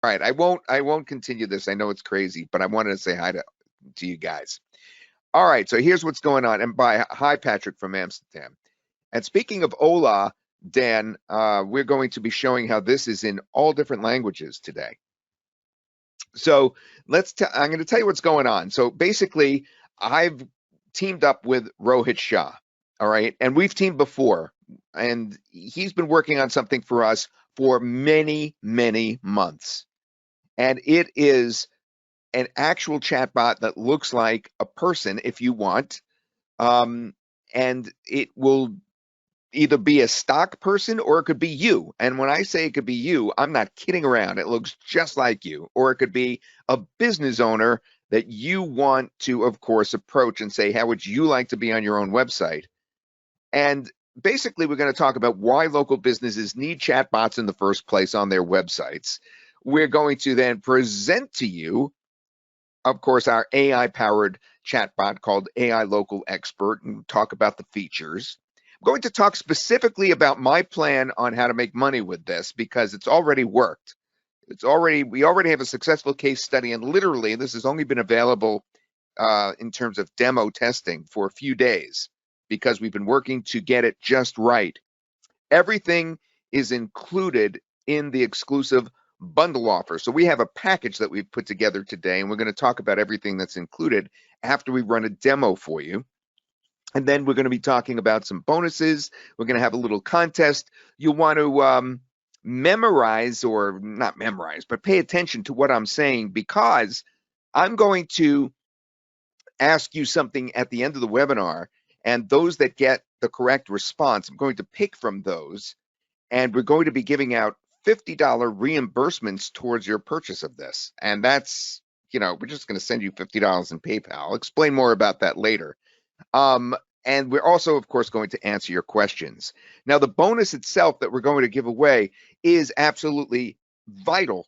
All right, I won't continue this. I know it's crazy, but I wanted to say hi to you guys. All right, so here's what's going on. And hi, Patrick from Amsterdam. And speaking of Ola, Dan, we're going to be showing how this is in all different languages today. So I'm going to tell you what's going on. So basically, I've teamed up with Rohit Shah. All right, and we've teamed before, and he's been working on something for us for many, many months. And it is an actual chatbot that looks like a person if you want. And it will either be a stock person or it could be you. And when I say it could be you, I'm not kidding around. It looks just like you. Or it could be a business owner that you want to, of course, approach and say, how would you like to be on your own website? And basically, we're going to talk about why local businesses need chatbots in the first place on their websites. We're going to then present to you, of course, our AI-powered chatbot called AI Local Expert and talk about the features. I'm going to talk specifically about my plan on how to make money with this because it's already worked. We already have a successful case study, and literally this has only been available in terms of demo testing for a few days because we've been working to get it just right. Everything is included in the exclusive bundle offer. So we have a package that we've put together today, and we're going to talk about everything that's included after we run a demo for you. And then we're going to be talking about some bonuses. We're going to have a little contest. You'll want to memorize, or not memorize, but pay attention to what I'm saying, because I'm going to ask you something at the end of the webinar, and those that get the correct response, I'm going to pick from those, and we're going to be giving out $50 reimbursements towards your purchase of this. And that's, we're just going to send you $50 in PayPal. I'll explain more about that later. And we're also, of course, going to answer your questions. Now, the bonus itself that we're going to give away is absolutely vital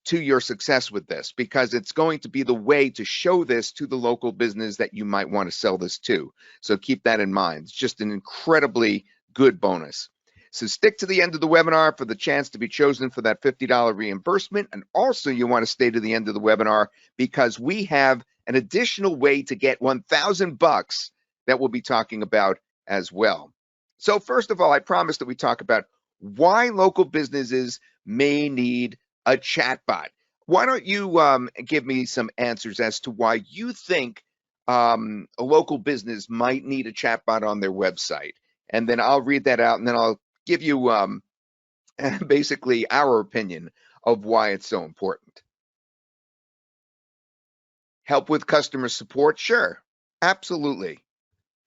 to your success with this, because it's going to be the way to show this to the local business that you might want to sell this to. So keep that in mind. It's just an incredibly good bonus. So stick to the end of the webinar for the chance to be chosen for that $50 reimbursement. And also you want to stay to the end of the webinar because we have an additional way to get $1,000 that we'll be talking about as well. So first of all, I promised that we talk about why local businesses may need a chatbot. Why don't you give me some answers as to why you think a local business might need a chatbot on their website? And then I'll read that out, and then I'll give you basically our opinion of why it's so important. Help with customer support? Sure, absolutely.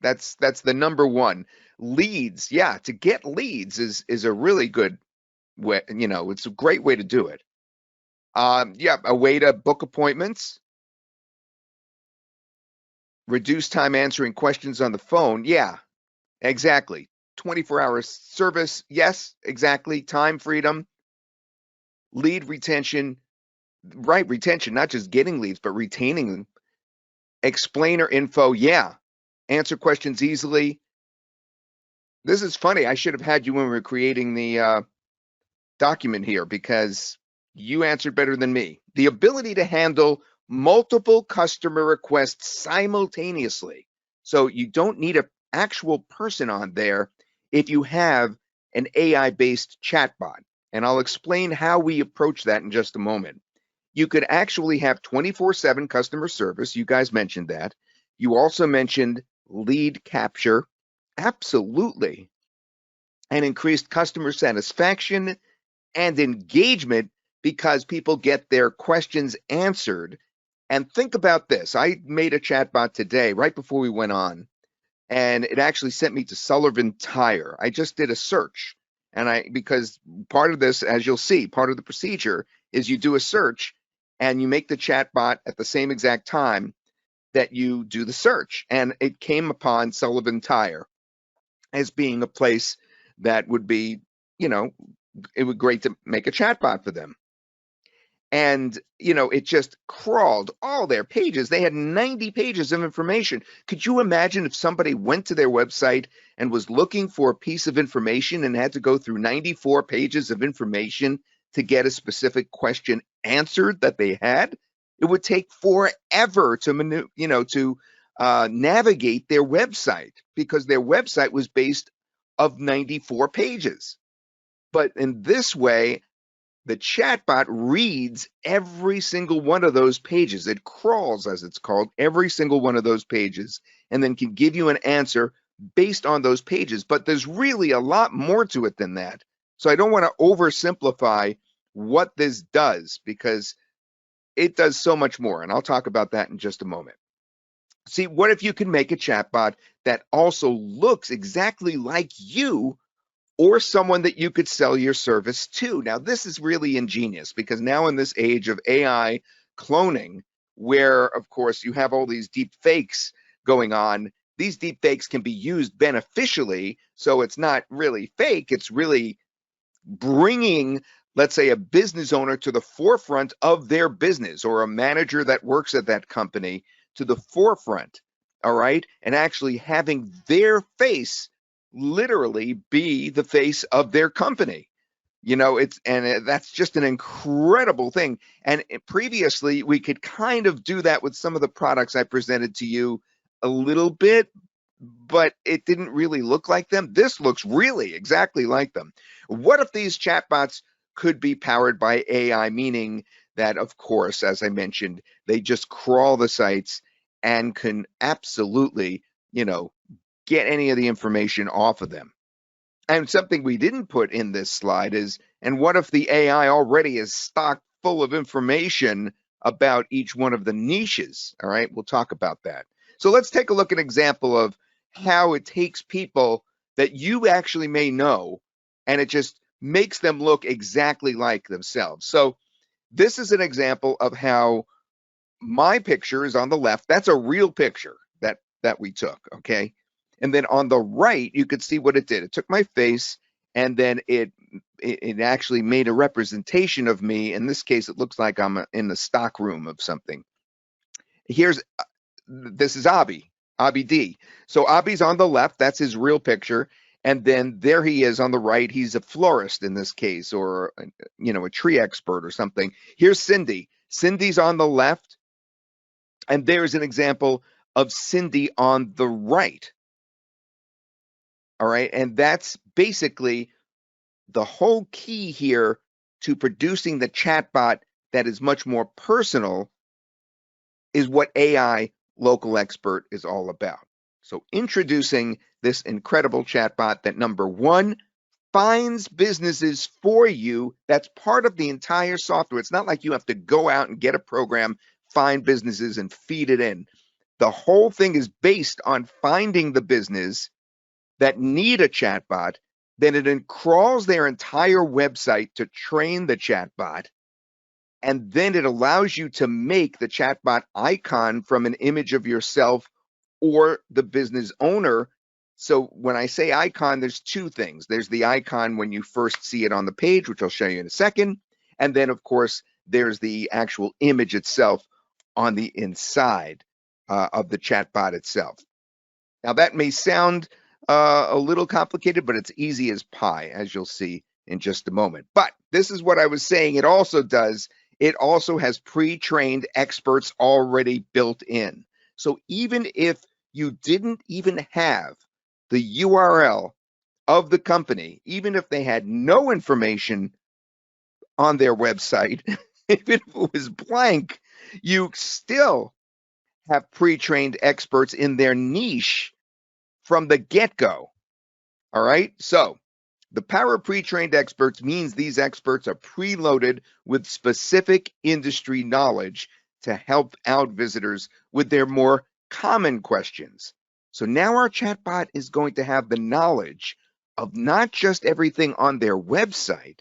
That's the number one. Leads, yeah, to get leads is a really good way, it's a great way to do it. Yeah, a way to book appointments. Reduce time answering questions on the phone. Yeah, exactly. 24-hour service. Yes, exactly. Time freedom. Lead retention. Right, retention, not just getting leads, but retaining them. Explainer info. Yeah. Answer questions easily. This is funny. I should have had you when we were creating the document here, because you answered better than me. The ability to handle multiple customer requests simultaneously. So you don't need an actual person on there if you have an AI-based chatbot. And I'll explain how we approach that in just a moment. You could actually have 24/7 customer service. You guys mentioned that. You also mentioned lead capture. Absolutely. And increased customer satisfaction and engagement because people get their questions answered. And think about this. I made a chatbot today right before we went on, and it actually sent me to Sullivan Tire. I just did a search, and because part of this, as you'll see, part of the procedure is you do a search and you make the chatbot at the same exact time that you do the search. And it came upon Sullivan Tire as being a place that would be, it would be great to make a chatbot for them. And, it just crawled all their pages. They had 90 pages of information. Could you imagine if somebody went to their website and was looking for a piece of information and had to go through 94 pages of information to get a specific question answered that they had, it would take forever to navigate their website, because their website was based of 94 pages. But in this way, the chatbot reads every single one of those pages. It crawls, as it's called, every single one of those pages, and then can give you an answer based on those pages. But there's really a lot more to it than that. So I don't want to oversimplify what this does, because it does so much more. And I'll talk about that in just a moment. See, what if you can make a chatbot that also looks exactly like you, or someone that you could sell your service to? Now, this is really ingenious, because now in this age of AI cloning, where, of course, you have all these deep fakes going on, these deep fakes can be used beneficially. So it's not really fake, it's really bringing, let's say, a business owner to the forefront of their business, or a manager that works at that company to the forefront, all right? And actually having their face literally be the face of their company. That's just an incredible thing. And previously, we could kind of do that with some of the products I presented to you a little bit, but it didn't really look like them. This looks really exactly like them. What if these chatbots could be powered by AI, meaning that, of course, as I mentioned, they just crawl the sites and can absolutely, get any of the information off of them? And something we didn't put in this slide is, and what if the AI already is stocked full of information about each one of the niches? All right, we'll talk about that. So let's take a look at an example of how it takes people that you actually may know, and it just makes them look exactly like themselves. So this is an example of how my picture is on the left. That's a real picture that we took, okay? And then on the right, you could see what it did. It took my face, and then it actually made a representation of me. In this case, it looks like I'm in the stock room of something. This is Abby D. So Abby's on the left. That's his real picture. And then there he is on the right. He's a florist in this case, or, a tree expert or something. Here's Cindy. Cindy's on the left. And there's an example of Cindy on the right. All right. And that's basically the whole key here to producing the chatbot that is much more personal, is what AI Local Expert is all about. So introducing this incredible chatbot that, number one, finds businesses for you. That's part of the entire software. It's not like you have to go out and get a program, find businesses, and feed it in. The whole thing is based on finding the business that need a chatbot. Then it crawls their entire website to train the chatbot. And then it allows you to make the chatbot icon from an image of yourself or the business owner. So when I say icon, there's two things. There's the icon when you first see it on the page, which I'll show you in a second. And then, of course, there's the actual image itself on the inside of the chatbot itself. Now, that may sound a little complicated, but it's easy as pie, as you'll see in just a moment. But this is what I was saying it also does. It also has pre-trained experts already built in. So even if you didn't even have the URL of the company, even if they had no information on their website, even if it was blank, you still have pre-trained experts in their niche from the get-go. All right, so the power of pre-trained experts means these experts are preloaded with specific industry knowledge to help out visitors with their more common questions. So now our chatbot is going to have the knowledge of not just everything on their website,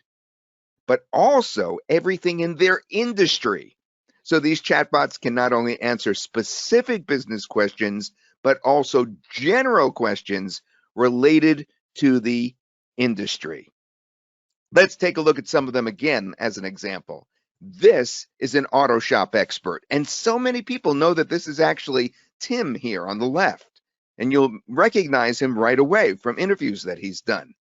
but also everything in their industry. So these chatbots can not only answer specific business questions, but also general questions related to the industry. Let's take a look at some of them again as an example. This is an auto shop expert, and so many people know that this is actually Tim here on the left, and you'll recognize him right away from interviews that he's done.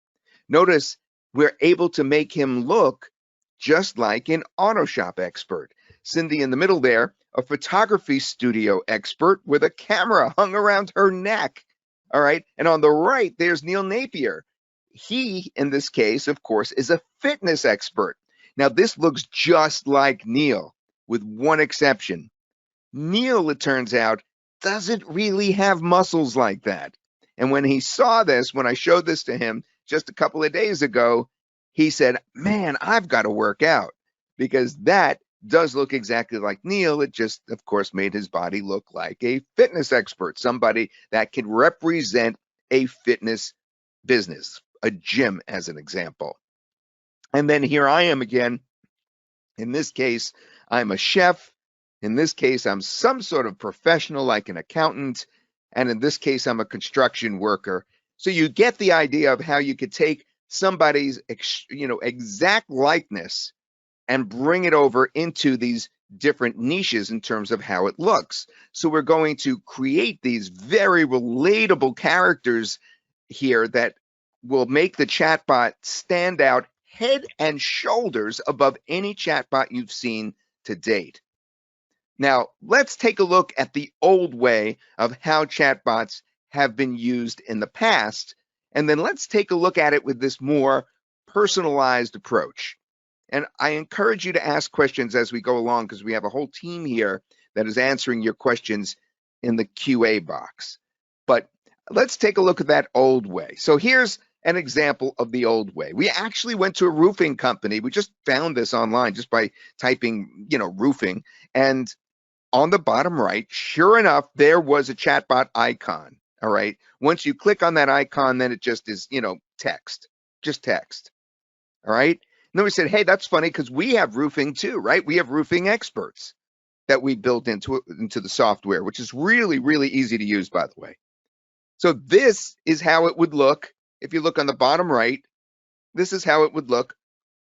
Notice we're able to make him look just like an auto shop expert. Cindy in the middle there, a photography studio expert with a camera hung around her neck. All right. And on the right, there's Neil Napier. He, in this case, of course, is a fitness expert. Now, this looks just like Neil, with one exception. Neil, it turns out, doesn't really have muscles like that. And when he saw this, when I showed this to him just a couple of days ago, he said, man, I've got to work out, because that does look exactly like Neil. It just, of course, made his body look like a fitness expert, somebody that can represent a fitness business, a gym as an example. And then here I am again. In this case, I'm a chef. In this case, I'm some sort of professional like an accountant. And in this case, I'm a construction worker. So you get the idea of how you could take somebody's exact likeness and bring it over into these different niches in terms of how it looks. So we're going to create these very relatable characters here that will make the chatbot stand out head and shoulders above any chatbot you've seen to date. Now, let's take a look at the old way of how chatbots have been used in the past, and then let's take a look at it with this more personalized approach. And I encourage you to ask questions as we go along, because we have a whole team here that is answering your questions in the QA box. But let's take a look at that old way. So here's an example of the old way. We actually went to a roofing company. We just found this online just by typing, roofing. And on the bottom right, sure enough, there was a chatbot icon. All right. Once you click on that icon, then it just is, text, just text. All right. And then we said, hey, that's funny because we have roofing too, right? We have roofing experts that we built into the software, which is really, really easy to use, by the way. So this is how it would look. If you look on the bottom right, this is how it would look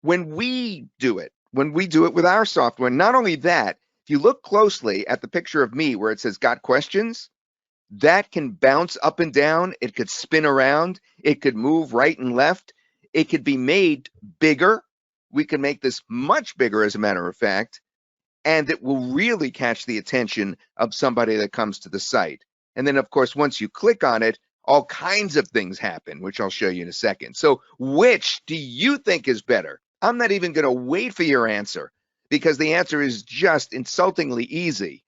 when we do it with our software. Not only that, if you look closely at the picture of me where it says got questions, that can bounce up and down. It could spin around. It could move right and left. It could be made bigger. We can make this much bigger, as a matter of fact, and it will really catch the attention of somebody that comes to the site. And then, of course, once you click on it, all kinds of things happen, which I'll show you in a second. So which do you think is better? I'm not even going to wait for your answer, because the answer is just insultingly easy.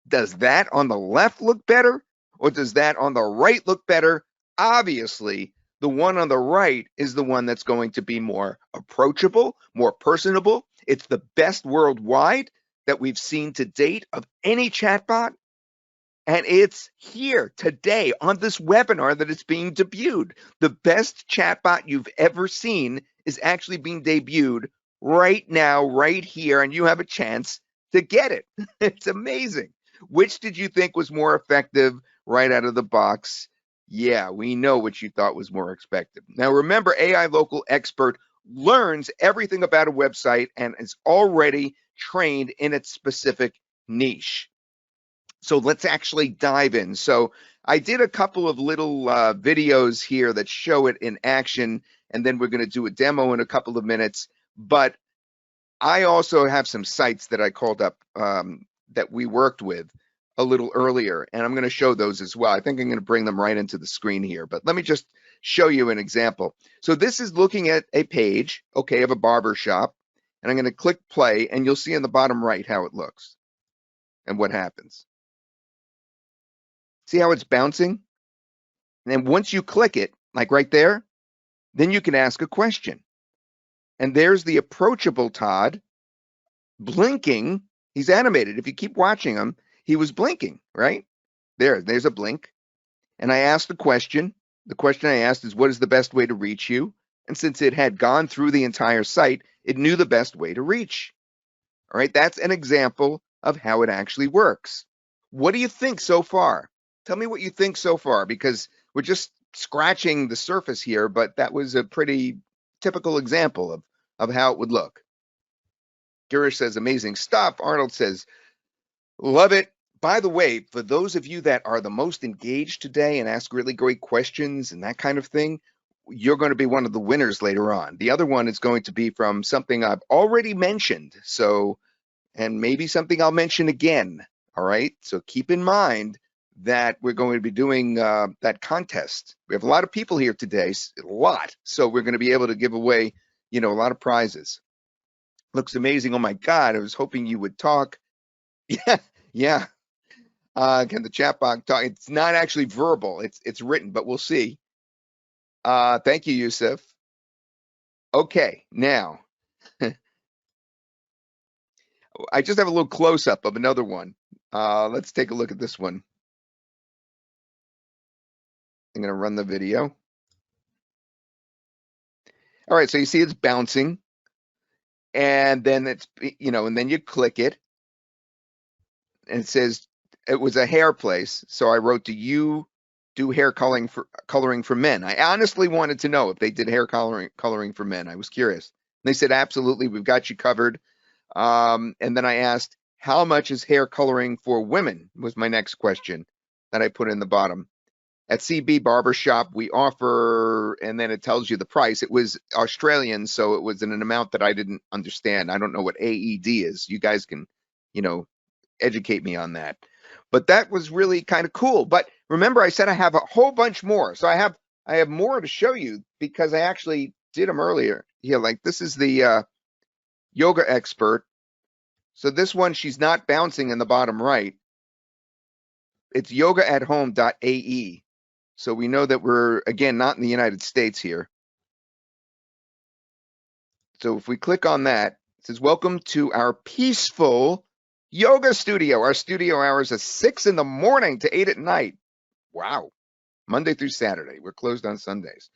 Does that on the left look better, or does that on the right look better? Obviously, the one on the right is the one that's going to be more approachable, more personable. It's the best worldwide that we've seen to date of any chatbot. And it's here today on this webinar that it's being debuted. The best chatbot you've ever seen is actually being debuted right now, right here, and you have a chance to get it. It's amazing. Which did you think was more effective right out of the box? Yeah, we know what you thought was more effective. Now, remember, AI Local Expert learns everything about a website and is already trained in its specific niche. So let's actually dive in. So I did a couple of little videos here that show it in action, and then we're going to do a demo in a couple of minutes. But I also have some sites that I called up that we worked with a little earlier, and I'm going to show those as well. I think I'm going to bring them right into the screen here, but let me just show you an example. So this is looking at a page, okay, of a barber shop, and I'm going to click play, and you'll see in the bottom right how it looks and what happens. See how it's bouncing? And then once you click it, like right there, then you can ask a question. And there's the approachable Todd blinking. He's animated. If you keep watching him, he was blinking, right? There's a blink. And I asked the question. The question I asked is, what is the best way to reach you? And since it had gone through the entire site, it knew the best way to reach. All right, that's an example of how it actually works. What do you think so far? Tell me what you think so far, because we're just scratching the surface here, but that was a pretty typical example of how it would look. Girish says, amazing stuff. Arnold says, love it. By the way, for those of you that are the most engaged today and ask really great questions and that kind of thing, you're going to be one of the winners later on. The other one is going to be from something I've already mentioned. So, and maybe something I'll mention again. All right. So keep in mind that we're going to be doing that contest. We have a lot of people here today, a lot. So we're going to be able to give away, a lot of prizes. Looks amazing. Oh my God. I was hoping you would talk. Yeah. Yeah. Can the chat box talk? It's not actually verbal. It's written, but we'll see. Thank you, Yusuf. Okay, now I just have a little close up of another one. Let's take a look at this one. I'm going to run the video. All right, so you see it's bouncing, and then it's, and then you click it, and it says it was a hair place. So I wrote, "Do you do hair coloring for men?" I honestly wanted to know if they did hair coloring for men. I was curious. And they said, "Absolutely, we've got you covered." And then I asked, "How much is hair coloring for women?" was my next question that I put in the bottom. At CB Barbershop, we offer, and then it tells you the price. It was Australian, so it was in an amount that I didn't understand. I don't know what AED is. You guys can, educate me on that. But that was really kind of cool. But remember, I said I have a whole bunch more. So I have more to show you because I actually did them earlier. Yeah, like this is the yoga expert. So this one, she's not bouncing in the bottom right. It's yogaathome.ae. So we know that we're, again, not in the United States here. So if we click on that, it says, "Welcome to our peaceful yoga studio. Our studio hours are 6 in the morning to 8 at night." Wow. Monday through Saturday. We're closed on Sundays.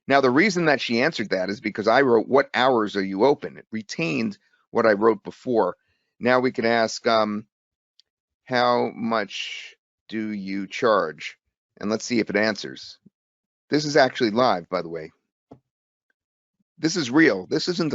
Now, the reason that she answered that is because I wrote, "What hours are you open?" It retained what I wrote before. Now we can ask, "How much do you charge?" And let's see if it answers. This is actually live, by the way. This is real. This isn't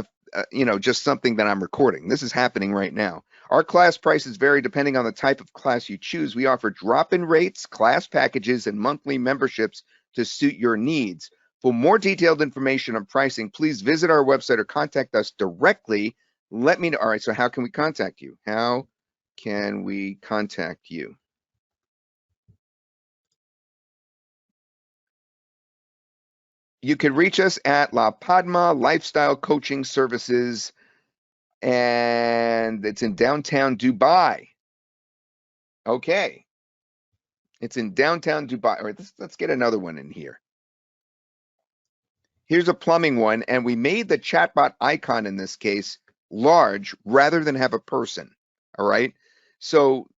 just something that I'm recording. This is happening right now. Our class prices vary depending on the type of class you choose. We offer drop-in rates, class packages, and monthly memberships to suit your needs. For more detailed information on pricing, please visit our website or contact us directly. Let me know. All right, so how can we contact you? How can we contact you? You can reach us at La Padma Lifestyle Coaching Services, and it's in downtown Dubai. Okay. It's in downtown Dubai. All right, let's get another one in here. Here's a plumbing one, and we made the chatbot icon in this case large rather than have a person. All right. So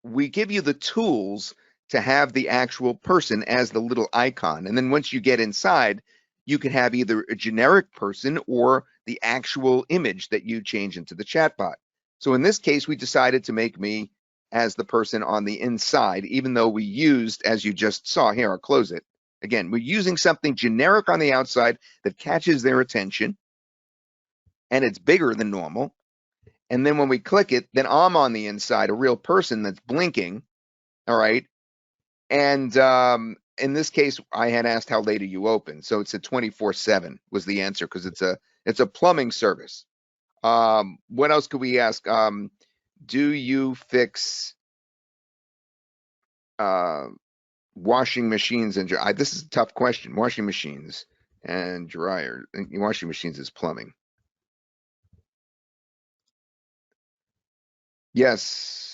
we give you the tools to have the actual person as the little icon. And then once you get inside, you can have either a generic person or the actual image that you change into the chatbot. So in this case, we decided to make me as the person on the inside, even though we used, as you just saw here, I'll close it. Again, we're using something generic on the outside that catches their attention, and it's bigger than normal. And then when we click it, then I'm on the inside, a real person that's blinking. All right. And in this case, I had asked, "How late are you open?" So it's a 24/7 was the answer because it's a plumbing service. What else could we ask? Do you fix washing machines and dry? This is a tough question. Washing machines and dryer. Washing machines is plumbing. Yes.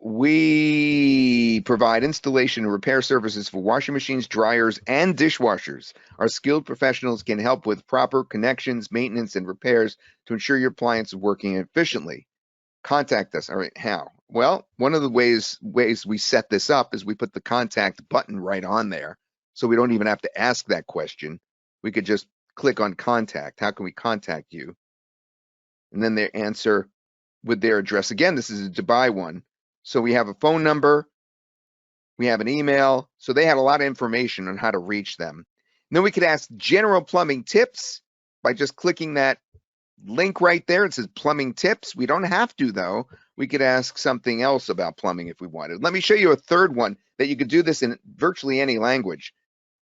We provide installation and repair services for washing machines, dryers, and dishwashers. Our skilled professionals can help with proper connections, maintenance, and repairs to ensure your appliance is working efficiently. Contact us. All right, how? Well, one of the ways we set this up is we put the contact button right on there, so we don't even have to ask that question. We could just click on contact. How can we contact you? And then they answer with their address. Again, this is a Dubai one. So we have a phone number, we have an email. So they had a lot of information on how to reach them. And then we could ask general plumbing tips by just clicking that link right there. It says plumbing tips. We don't have to, though. We could ask something else about plumbing if we wanted. Let me show you a third one that you could do this in virtually any language.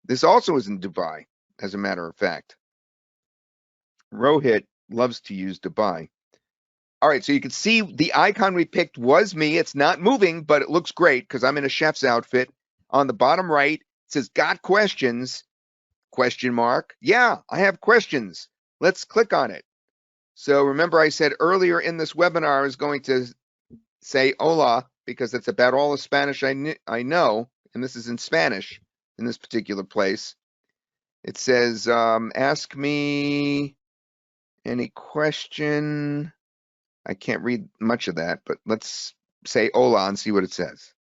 This also is in Dubai, as a matter of fact. Rohit loves to use Dubai. All right, so you can see the icon we picked was me. It's not moving, but it looks great because I'm in a chef's outfit. On the bottom right, it says, got questions? Question mark. Yeah, I have questions. Let's click on it. So remember I said earlier in this webinar I was going to say hola because it's about all the Spanish I know, and this is in Spanish in this particular place. It says, ask me any question. I can't read much of that, but let's say hola and see what it says.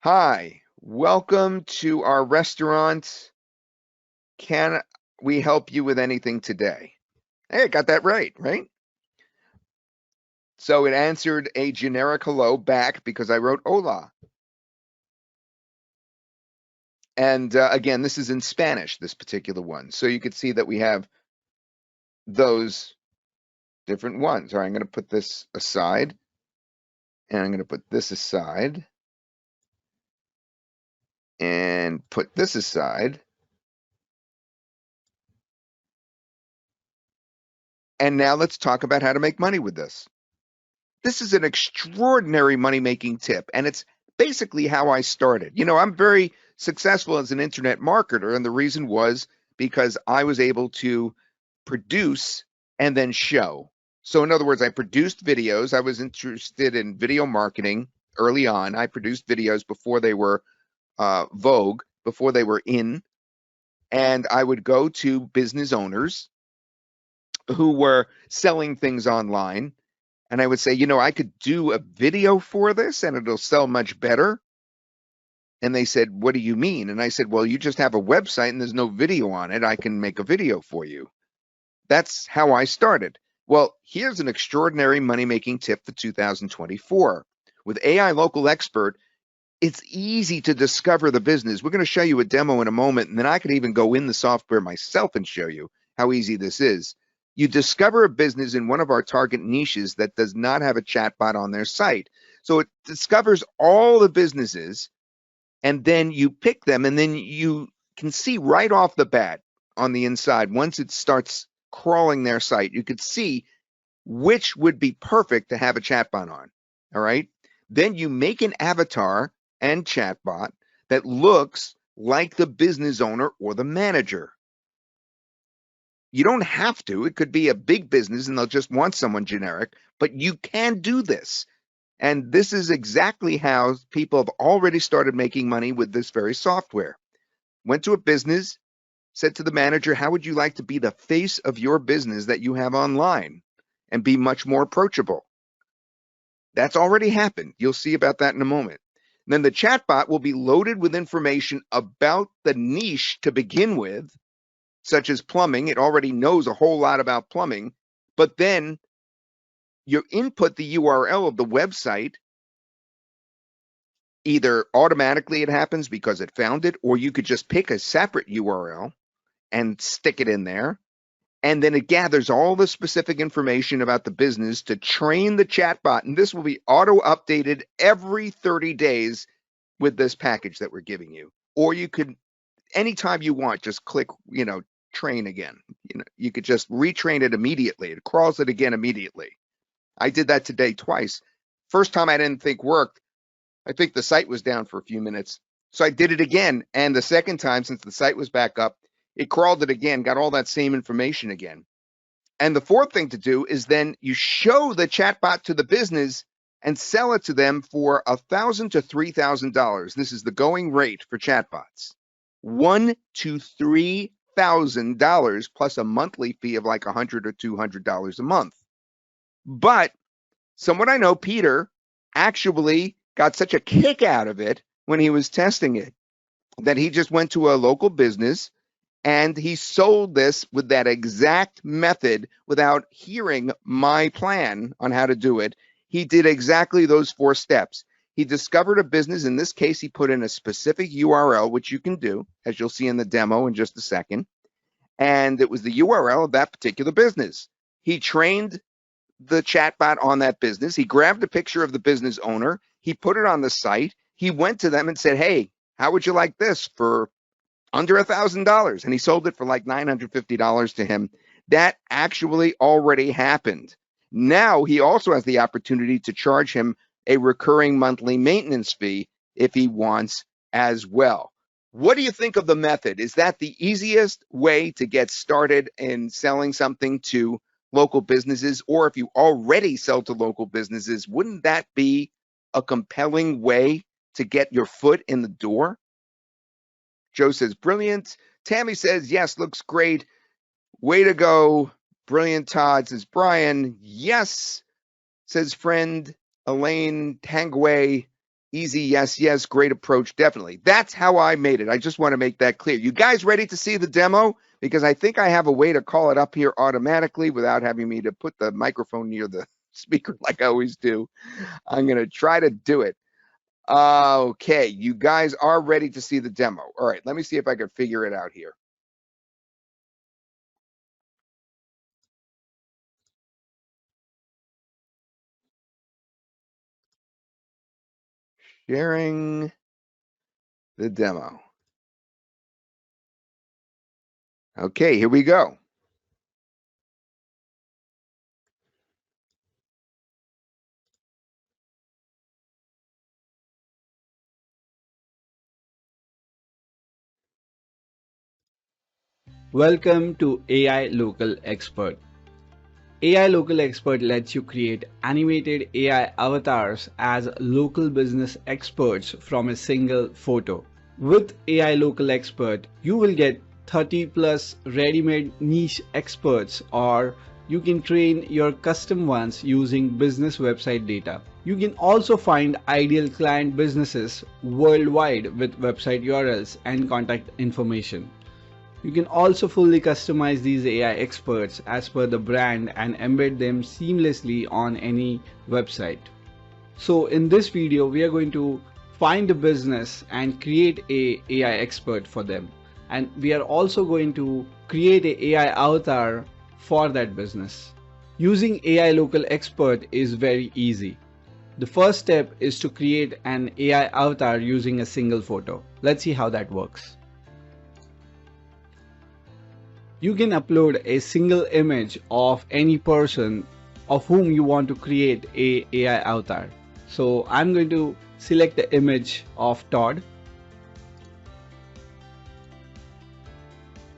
Hi, welcome to our restaurant. Can we help you with anything today? Hey, I got that right? So it answered a generic hello back because I wrote hola. And again, this is in Spanish, this particular one. So you could see that we have those different ones. All right, I'm going to put this aside. And I'm going to put this aside. And put this aside. And now let's talk about how to make money with this. This is an extraordinary money-making tip, and it's basically how I started. You know, I'm very successful as an internet marketer, and the reason was because I was able to produce and then show. So in other words, I produced videos. I was interested in video marketing early on. I produced videos before they were vogue, before they were in, and I would go to business owners who were selling things online, and I would say, you know, I could do a video for this and it'll sell much better. And they said, what do you mean? And I said, well, you just have a website and there's no video on it. I can make a video for you. That's how I started. Well, here's an extraordinary money-making tip for 2024. With AI Local Expert, it's easy to discover the business. We're going to show you a demo in a moment, and then I could even go in the software myself and show you how easy this is. You discover a business in one of our target niches that does not have a chatbot on their site. So it discovers all the businesses, and then you pick them, and then you can see right off the bat on the inside, once it starts crawling their site, you could see which would be perfect to have a chatbot on. All right. Then you make an avatar and chatbot that looks like the business owner or the manager. You don't have to. It could be a big business and they'll just want someone generic, but you can do this. And this is exactly how people have already started making money with this very software. Went to a business, said to the manager, how would you like to be the face of your business that you have online and be much more approachable? That's already happened. You'll see about that in a moment. And then the chatbot will be loaded with information about the niche to begin with, such as plumbing. It already knows a whole lot about plumbing, but then you input the URL of the website. Either automatically it happens because it found it, or you could just pick a separate URL and stick it in there. And then it gathers all the specific information about the business to train the chatbot. And this will be auto updated every 30 days with this package that we're giving you. Or you could, anytime you want, just click, train again. You could just retrain it immediately. It crawls it again immediately. I did that today twice. First time I didn't think worked. I think the site was down for a few minutes. So I did it again. And the second time, since the site was back up, it crawled it again, got all that same information again. And the fourth thing to do is then you show the chatbot to the business and sell it to them for $1,000 to $3,000. This is the going rate for chatbots. $1,000 to $3,000 plus a monthly fee of like $100 or $200 a month. But someone I know, Peter, actually got such a kick out of it when he was testing it that he just went to a local business and he sold this with that exact method without hearing my plan on how to do it. He did exactly those 4 steps. He discovered a business. In this case, he put in a specific URL, which you can do, as you'll see in the demo in just a second. And it was the URL of that particular business. He trained the chatbot on that business. He grabbed a picture of the business owner. He put it on the site. He went to them and said, hey, How would you like this for under $1,000? And he sold it for like $950 to him. That actually already happened. Now he also has the opportunity to charge him a recurring monthly maintenance fee if he wants as well. What do you think of the method? Is that the easiest way to get started in selling something to local businesses? Or if you already sell to local businesses, wouldn't that be a compelling way to get your foot in the door? Joe says, brilliant. Tammy says, yes, looks great. Way to go. Brilliant, Todd, says Brian. Yes, says friend Elaine Tangway. Easy, yes, yes, great approach, definitely. That's how I made it. I just want to make that clear. You guys ready to see the demo? Because I think I have a way to call it up here automatically without having me to put the microphone near the speaker like I always do. I'm going to try to do it. Okay, you guys are ready to see the demo. All right, let me see if I can figure it out here. Sharing the demo. Okay, here we go. Welcome to AI Local Expert. AI Local Expert lets you create animated AI avatars as local business experts from a single photo. With AI Local Expert, you will get 30 plus ready-made niche experts, or you can train your custom ones using business website data. You can also find ideal client businesses worldwide with website URLs and contact information. You can also fully customize these AI experts as per the brand and embed them seamlessly on any website. So in this video, we are going to find a business and create a AI expert for them. And we are also going to create a AI avatar for that business. Using AI Local Expert is very easy. The first step is to create an AI avatar using a single photo. Let's see how that works. You can upload a single image of any person of whom you want to create a AI avatar. So I'm going to select the image of Todd.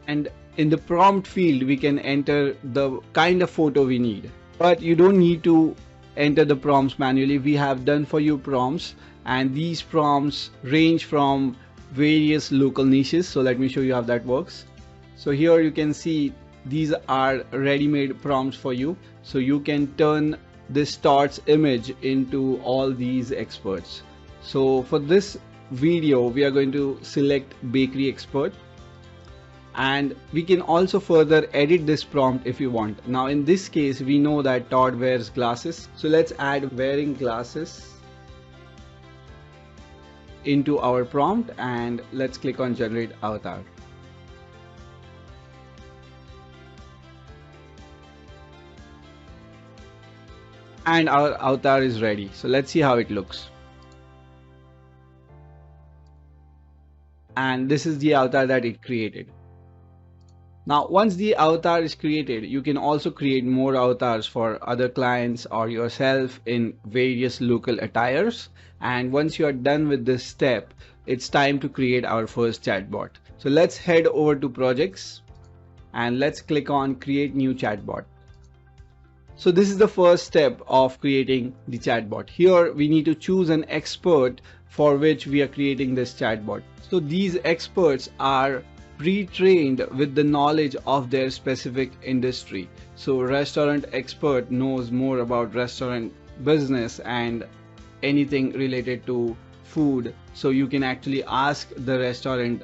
And in the prompt field, we can enter the kind of photo we need. But you don't need to enter the prompts manually. We have done for you prompts, and these prompts range from various local niches. So let me show you how that works. So here you can see these are ready-made prompts for you. So you can turn this Todd's image into all these experts. So for this video, we are going to select bakery expert. And we can also further edit this prompt if you want. Now in this case, we know that Todd wears glasses. So let's add wearing glasses into our prompt, and let's click on generate avatar. And our avatar is ready. So let's see how it looks. And this is the avatar that it created. Now, once the avatar is created, you can also create more avatars for other clients or yourself in various local attires. And once you are done with this step, it's time to create our first chatbot. So let's head over to projects and let's click on create new chatbot. So this is the first step of creating the chatbot. Here we need to choose an expert for which we are creating this chatbot. So these experts are pre-trained with the knowledge of their specific industry. So restaurant expert knows more about restaurant business and anything related to food. So you can actually ask the restaurant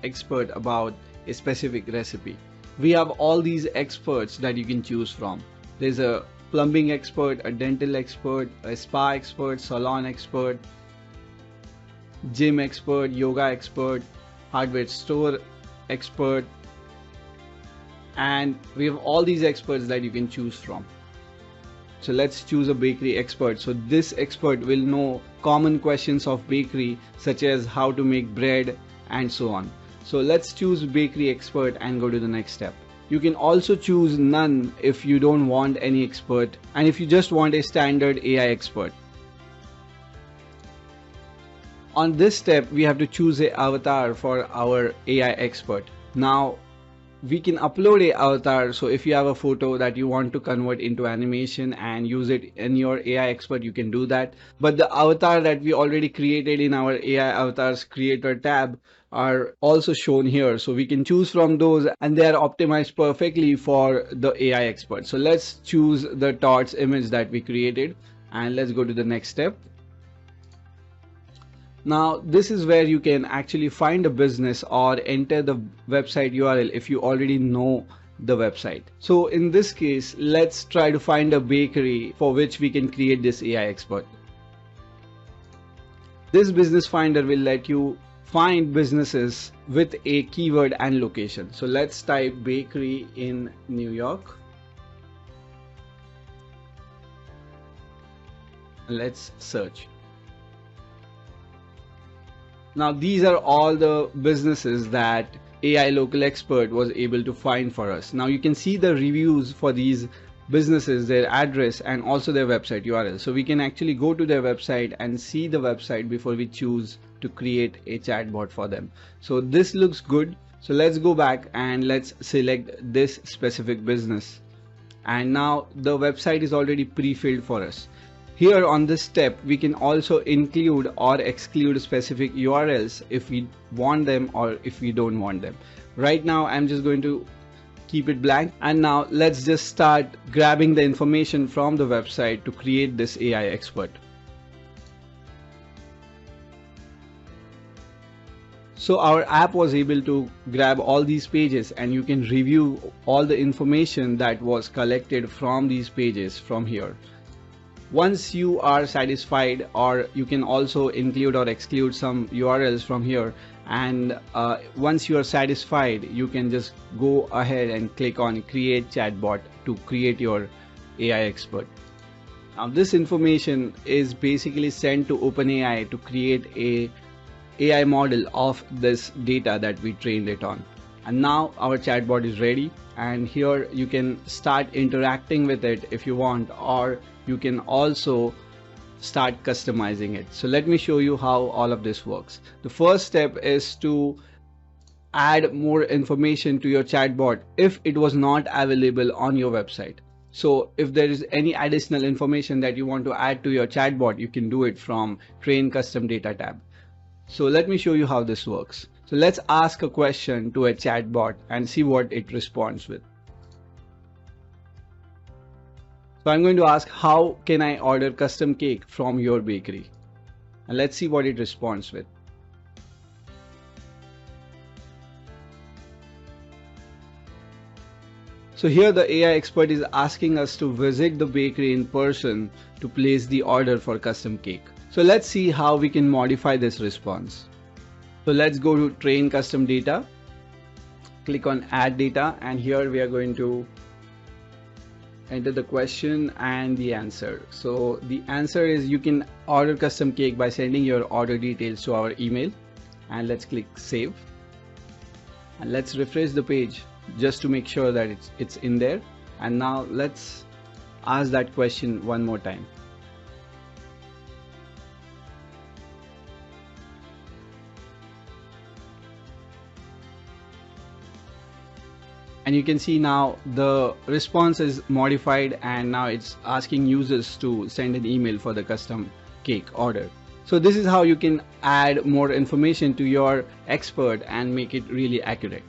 expert about a specific recipe. We have all these experts that you can choose from. There's a plumbing expert, a dental expert, a spa expert, salon expert, gym expert, yoga expert, hardware store expert, and we have all these experts that you can choose from. So let's choose a bakery expert. So this expert will know common questions of bakery, such as how to make bread and so on. So let's choose bakery expert and go to the next step. You can also choose none if you don't want any expert, and if you just want a standard AI expert. On this step, we have to choose a avatar for our AI expert. Now we can upload a avatar. So if you have a photo that you want to convert into animation and use it in your AI expert, you can do that. But the avatar that we already created in our AI avatars creator tab are also shown here. So we can choose from those, and they are optimized perfectly for the AI expert. So let's choose the Todd's image that we created, and let's go to the next step. Now this is where you can actually find a business or enter the website URL if you already know the website. So in this case, let's try to find a bakery for which we can create this AI expert. This business finder will let you find businesses with a keyword and location. So let's type bakery in New York. Let's search. Now these are all the businesses that AI local expert was able to find for us. Now you can see the reviews for these businesses, their address, and also their website URL. So we can actually go to their website and see the website before we choose to create a chatbot for them. So this looks good. So let's go back and let's select this specific business. And now the website is already pre-filled for us. Here on this step, we can also include or exclude specific URLs if we want them or if we don't want them. Right now, I'm just going to keep it blank. And now let's just start grabbing the information from the website to create this AI expert. So our app was able to grab all these pages, and you can review all the information that was collected from these pages from here. Once you are satisfied, or you can also include or exclude some URLs from here, and once you are satisfied, you can just go ahead and click on create chatbot to create your AI expert. Now this information is basically sent to OpenAI to create a AI model of this data that we trained it on. And now our chatbot is ready, and here you can start interacting with it if you want, or you can also start customizing it. So let me show you how all of this works. The first step is to add more information to your chatbot if it was not available on your website. So if there is any additional information that you want to add to your chatbot, you can do it from Train Custom Data tab. So let me show you how this works. So let's ask a question to a chatbot and see what it responds with. So I'm going to ask, how can I order custom cake from your bakery? And let's see what it responds with. So here the AI expert is asking us to visit the bakery in person to place the order for custom cake. So let's see how we can modify this response. So let's go to Train Custom Data, click on Add Data, and here we are going to enter the question and the answer. So the answer is you can order custom cake by sending your order details to our email, and let's click Save. And let's refresh the page just to make sure that it's in there. And now let's ask that question one more time. And you can see now the response is modified, and now it's asking users to send an email for the custom cake order. So this is how you can add more information to your expert and make it really accurate.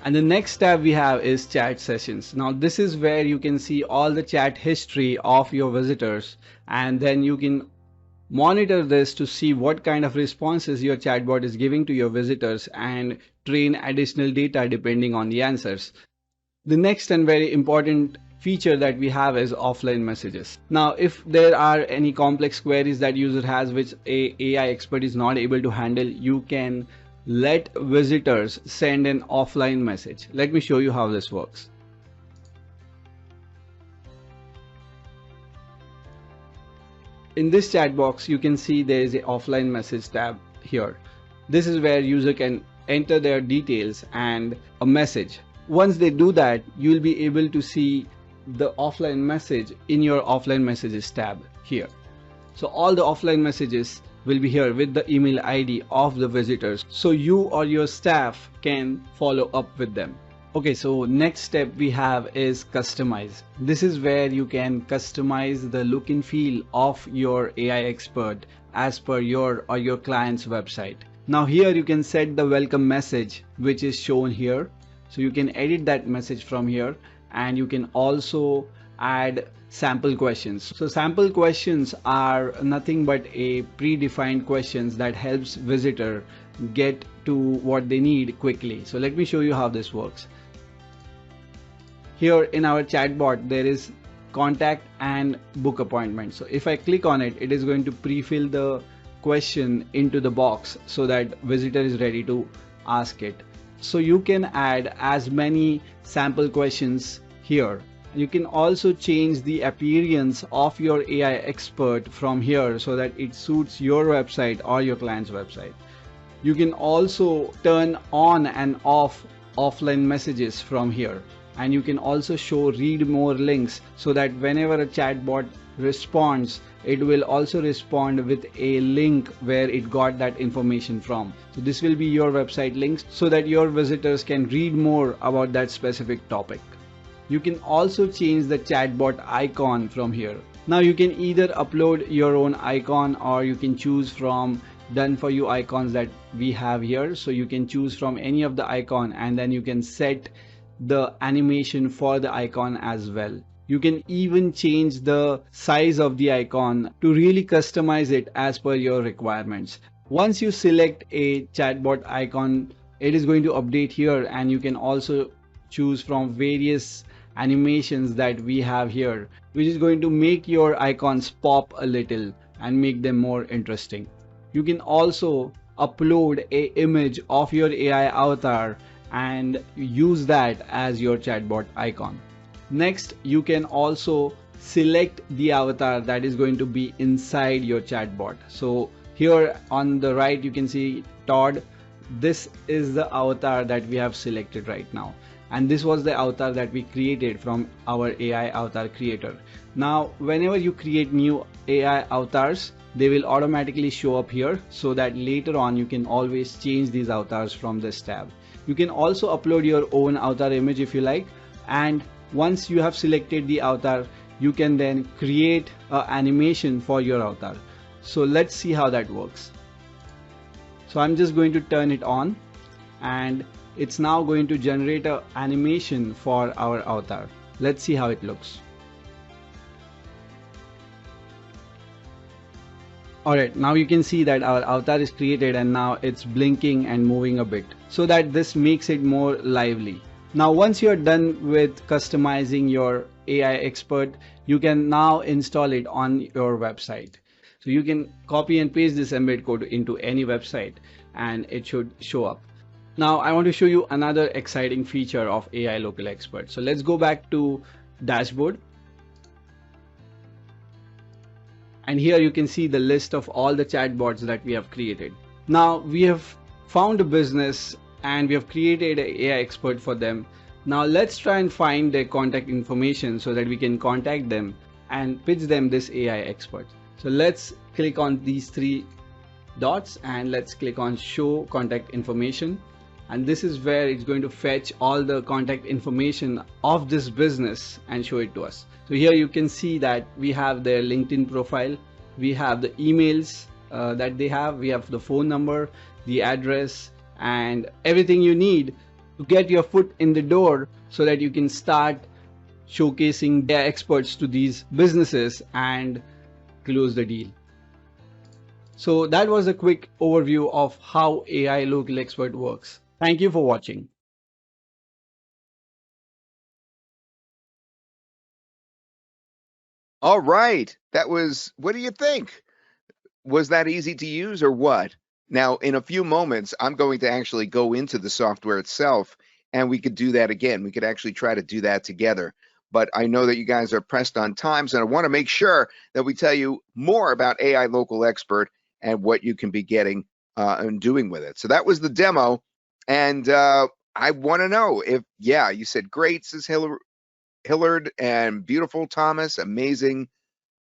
And the next tab we have is chat sessions. Now this is where you can see all the chat history of your visitors, and then you can monitor this to see what kind of responses your chatbot is giving to your visitors and train additional data depending on the answers. The next and very important feature that we have is offline messages. Now if there are any complex queries that user has which a AI expert is not able to handle, you can let visitors send an offline message. Let me show you how this works. In this chat box, you can see there is a offline message tab here. This is where user can enter their details and a message. Once they do that, you'll be able to see the offline message in your offline messages tab here. So all the offline messages will be here with the email ID of the visitors, so you or your staff can follow up with them. Okay, so next step we have is customize. This is where you can customize the look and feel of your AI expert as per your or your client's website. Now here you can set the welcome message, which is shown here. So you can edit that message from here, and you can also add sample questions. So sample questions are nothing but a predefined questions that helps visitor get to what they need quickly. So let me show you how this works. Here in our chatbot, there is contact and book appointment. So if I click on it, it is going to pre-fill the question into the box so that visitor is ready to ask it. So you can add as many sample questions here. You can also change the appearance of your AI expert from here so that it suits your website or your client's website. You can also turn on and off offline messages from here. And you can also show read more links so that whenever a chatbot responds, it will also respond with a link where it got that information from. So this will be your website links so that your visitors can read more about that specific topic. You can also change the chatbot icon from here. Now you can either upload your own icon or you can choose from done for you icons that we have here. So you can choose from any of the icon and then you can set the animation for the icon as well. You can even change the size of the icon to really customize it as per your requirements. Once you select a chatbot icon, it is going to update here, and you can also choose from various animations that we have here, which is going to make your icons pop a little and make them more interesting. You can also upload an image of your AI avatar and use that as your chatbot icon. Next, you can also select the avatar that is going to be inside your chatbot. So here on the right, you can see Todd. This is the avatar that we have selected right now. And this was the avatar that we created from our AI avatar creator. Now, whenever you create new AI avatars, they will automatically show up here so that later on you can always change these avatars from this tab. You can also upload your own avatar image if you like, and once you have selected the avatar, you can then create an animation for your avatar. So let's see how that works. So I'm just going to turn it on, and it's now going to generate an animation for our avatar. Let's see how it looks. Alright, now you can see that our avatar is created and now it's blinking and moving a bit so that this makes it more lively. Now once you're done with customizing your AI expert, you can now install it on your website. So you can copy and paste this embed code into any website and it should show up. Now I want to show you another exciting feature of AI Local Expert. So let's go back to dashboard. And here you can see the list of all the chatbots that we have created. Now we have found a business and we have created an AI expert for them. Now let's try and find their contact information so that we can contact them and pitch them this AI expert. So let's click on these three dots and let's click on show contact information. And this is where it's going to fetch all the contact information of this business and show it to us. So here you can see that we have their LinkedIn profile, we have the emails that they have, we have the phone number, the address, and everything you need to get your foot in the door so that you can start showcasing their experts to these businesses and close the deal. So that was a quick overview of how AI Local Expert works. Thank you for watching. All right. That was, what do you think? Was that easy to use or what? Now, in a few moments, I'm going to actually go into the software itself and we could do that again. We could actually try to do that together. but I know that you guys are pressed on times, and I want to make sure that we tell you more about AI Local Expert and what you can be getting and doing with it. So that was the demo, and I want to know if, yeah, you said great, says Hillard, and beautiful, Thomas, amazing.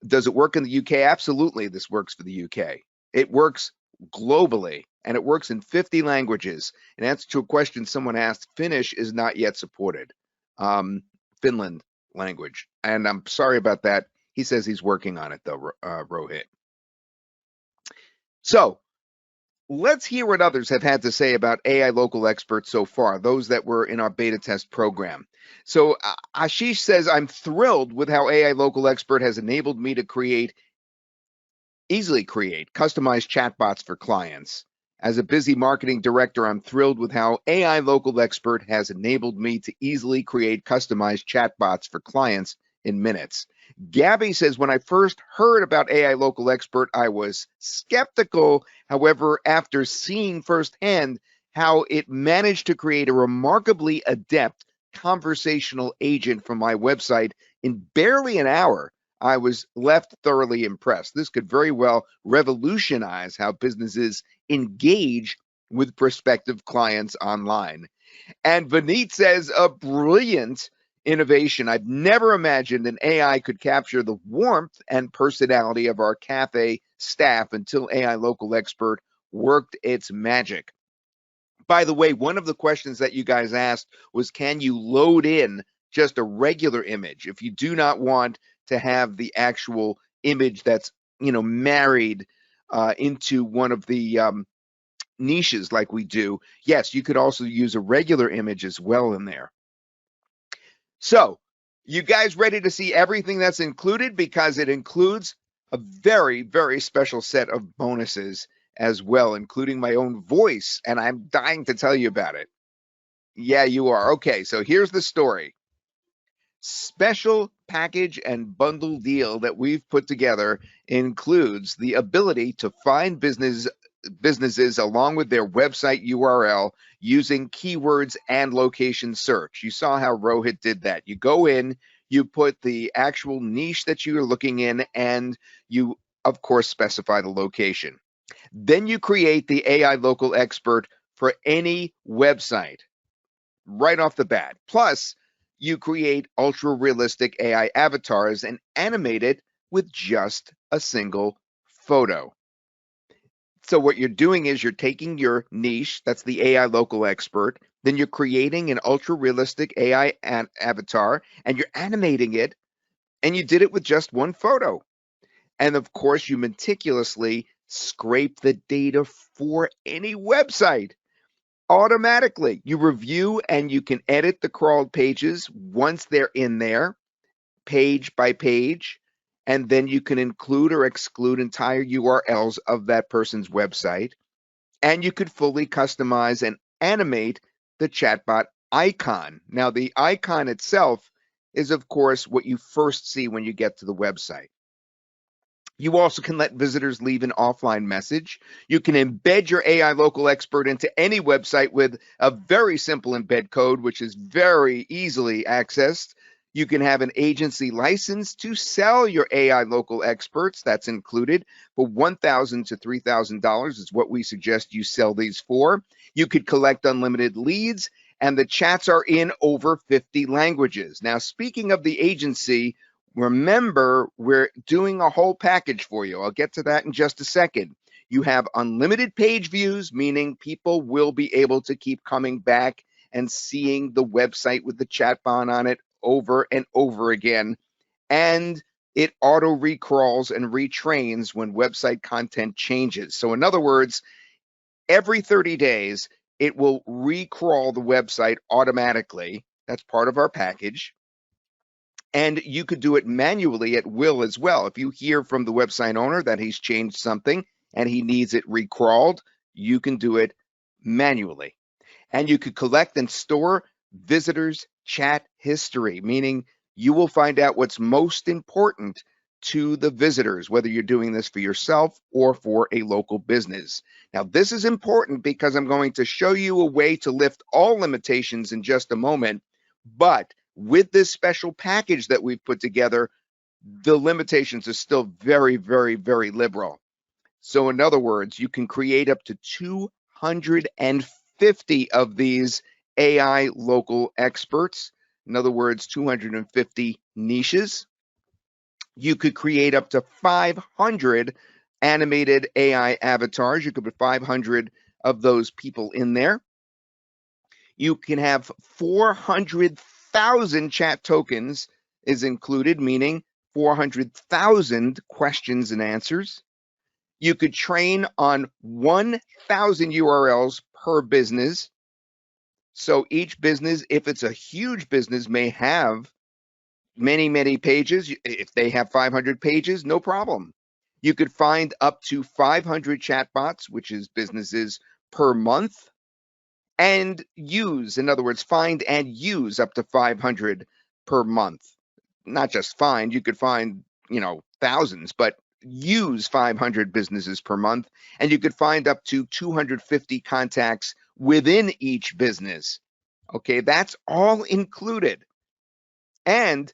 Does it work in the UK? Absolutely, this works for the UK. It works globally, and it works in 50 languages. In answer to a question someone asked, Finnish is not yet supported. Finland language. And I'm sorry about that. He says he's working on it, though, Rohit. So let's hear what others have had to say about AI Local Experts so far, those that were in our beta test program. So Ashish says, I'm thrilled with how AI Local Expert has enabled me to easily create customized chatbots for clients. As a busy marketing director, I'm thrilled with how AI Local Expert has enabled me to easily create customized chatbots for clients in minutes. Gabby says, when I first heard about AI Local Expert, I was skeptical. However, after seeing firsthand how it managed to create a remarkably adept conversational agent for my website in barely an hour, I was left thoroughly impressed. This could very well revolutionize how businesses engage with prospective clients online. And Vineet says, a brilliant innovation. I've never imagined an AI could capture the warmth and personality of our cafe staff until AI Local Expert worked its magic. By the way, one of the questions that you guys asked was, can you load in just a regular image if you do not want to have the actual image that's, married into one of the niches like we do? Yes, you could also use a regular image as well in there. So, you guys ready to see everything that's included? Because it includes a very, very special set of bonuses as well, including my own voice, and I'm dying to tell you about it. Yeah, you are. Okay, so here's the story. Special package and bundle deal that we've put together includes the ability to find businesses along with their website URL using keywords and location search. You saw how Rohit did that. You go in, you put the actual niche that you're looking in, and you, of course, specify the location. Then you create the AI Local Expert for any website right off the bat. Plus, you create ultra realistic AI avatars and animate it with just a single photo. So what you're doing is you're taking your niche, that's the AI Local Expert, then you're creating an ultra realistic AI avatar and you're animating it, and you did it with just one photo. And of course, you meticulously scrape the data for any website automatically. You review and you can edit the crawled pages once they're in there, page by page, and then you can include or exclude entire URLs of that person's website. And you could fully customize and animate the chatbot icon. Now, the icon itself is, of course, what you first see when you get to the website. You also can let visitors leave an offline message. You can embed your AI Local Expert into any website with a very simple embed code, which is very easily accessed. You can have an agency license to sell your AI Local Experts. That's included for $1,000 to $3,000 is what we suggest you sell these for. You could collect unlimited leads, and the chats are in over 50 languages. Now, speaking of the agency, remember, we're doing a whole package for you. I'll get to that in just a second. You have unlimited page views, meaning people will be able to keep coming back and seeing the website with the chatbot on it over and over again. And it auto recrawls and retrains when website content changes. So in other words, every 30 days, it will recrawl the website automatically. That's part of our package. And you could do it manually at will as well. If you hear from the website owner that he's changed something and he needs it recrawled, you can do it manually. And you could collect and store visitors' chat history, meaning you will find out what's most important to the visitors, whether you're doing this for yourself or for a local business. Now, this is important because I'm going to show you a way to lift all limitations in just a moment, but with this special package that we've put together, the limitations are still very, very, very liberal. So in other words, you can create up to 250 of these AI local experts. In other words, 250 niches. You could create up to 500 animated AI avatars. You could put 500 of those people in there. You can have 400,000 chat tokens is included, meaning 400,000 questions and answers. You could train on 1,000 URLs per business. So each business, if it's a huge business, may have many, many pages. If they have 500 pages, no problem. You could find up to 500 chatbots, which is businesses per month, and use, in other words, find and use up to 500 per month. Not just find, you could find, thousands, but use 500 businesses per month, and you could find up to 250 contacts within each business. Okay, that's all included. And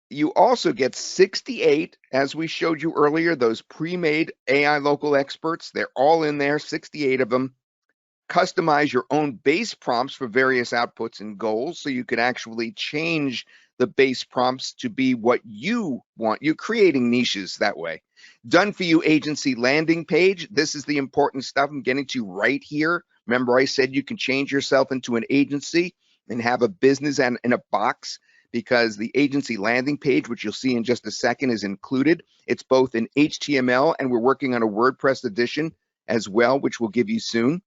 you also get 68, as we showed you earlier, those pre-made AI local experts. They're all in there, 68 of them. Customize your own base prompts for various outputs and goals, so you can actually change the base prompts to be what you want. You're creating niches that way. Done for you agency landing page. This is the important stuff I'm getting to right here. Remember, I said you can change yourself into an agency and have a business and in a box, because the agency landing page, which you'll see in just a second, is included. It's both in HTML, and we're working on a WordPress edition as well, which we'll give you soon.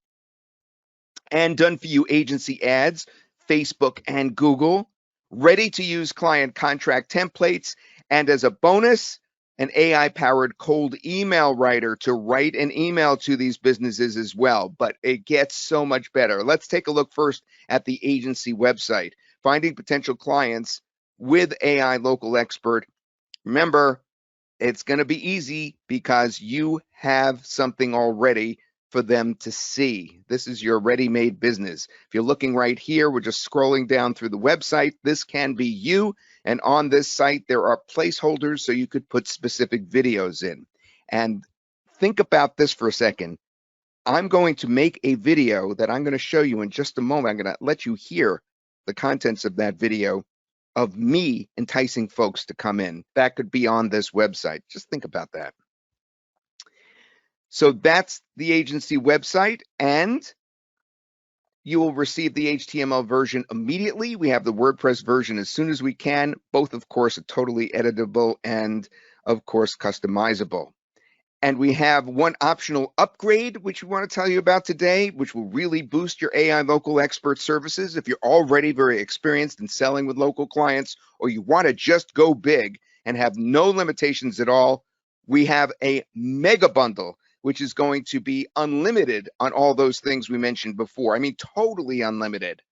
And done for you agency ads, Facebook and Google, ready to use client contract templates, and as a bonus, an AI powered cold email writer to write an email to these businesses as well. But it gets so much better. Let's take a look first at the agency website. Finding potential clients with AI local expert. Remember, it's going to be easy because you have something already for them to see. This is your ready-made business. If you're looking right here, we're just scrolling down through the website. This can be you. And on this site, there are placeholders so you could put specific videos in. And think about this for a second. I'm going to make a video that I'm going to show you in just a moment. I'm going to let you hear the contents of that video of me enticing folks to come in. That could be on this website. Just think about that. So that's the agency website, and you will receive the HTML version immediately. We have the WordPress version as soon as we can. Both, of course, are totally editable and, of course, customizable. And we have one optional upgrade, which we want to tell you about today, which will really boost your AI local expert services. If you're already very experienced in selling with local clients, or you want to just go big and have no limitations at all, we have a mega bundle, which is going to be unlimited on all those things we mentioned before. I mean, totally unlimited.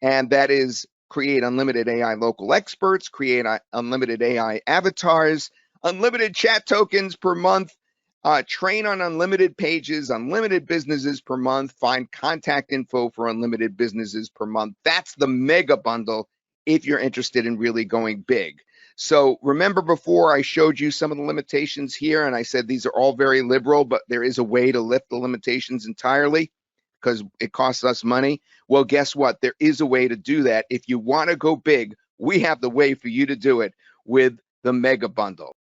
And that is create unlimited AI local experts, create unlimited AI avatars, unlimited chat tokens per month, train on unlimited pages, unlimited businesses per month, find contact info for unlimited businesses per month. That's the mega bundle if you're interested in really going big. So remember, before I showed you some of the limitations here, and I said these are all very liberal, but there is a way to lift the limitations entirely because it costs us money. Well, guess what? There is a way to do that. If you want to go big, we have the way for you to do it with the mega bundle.